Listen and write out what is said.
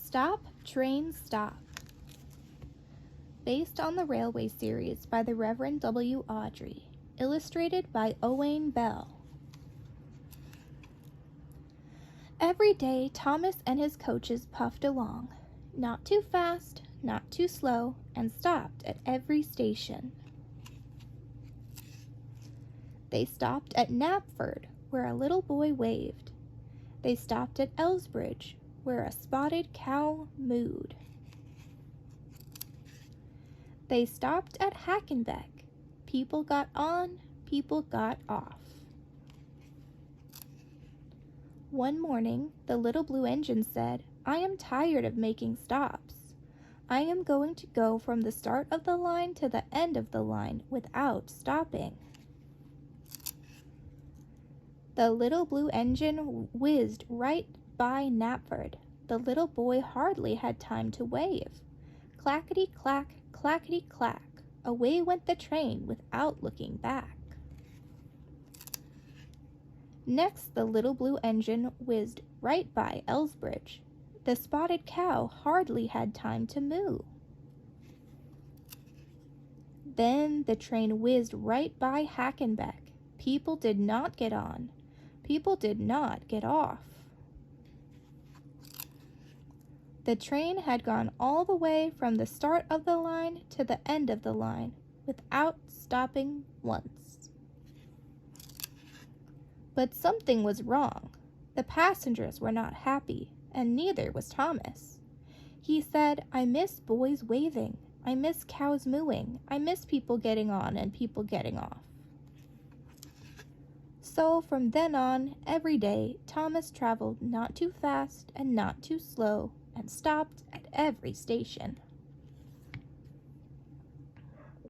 Stop, Train, Stop. Based on the railway series by the Reverend W. Awdry. Illustrated by Owain Bell. Every day, Thomas and his coaches puffed along, not too fast, not too slow, and stopped at every station. They stopped at Knapford, where a little boy waved. They stopped at Elsbridge, where a spotted cow mooed. They stopped at Hackenbeck. People got on, people got off. One morning, the little blue engine said, "I am tired of making stops. I am going to go from the start of the line to the end of the line without stopping." The little blue engine whizzed right by Knapford. The little boy hardly had time to wave. Clackety-clack, clackety-clack, away went the train without looking back. Next, the little blue engine whizzed right by Elsbridge. The spotted cow hardly had time to moo. Then the train whizzed right by Hackenbeck. People did not get on. People did not get off. The train had gone all the way from the start of the line to the end of the line without stopping once. But something was wrong. The passengers were not happy, and neither was Thomas. He said, "I miss boys waving. I miss cows mooing. I miss people getting on and people getting off." So from then on, every day, Thomas traveled not too fast and not too slow and stopped at every station.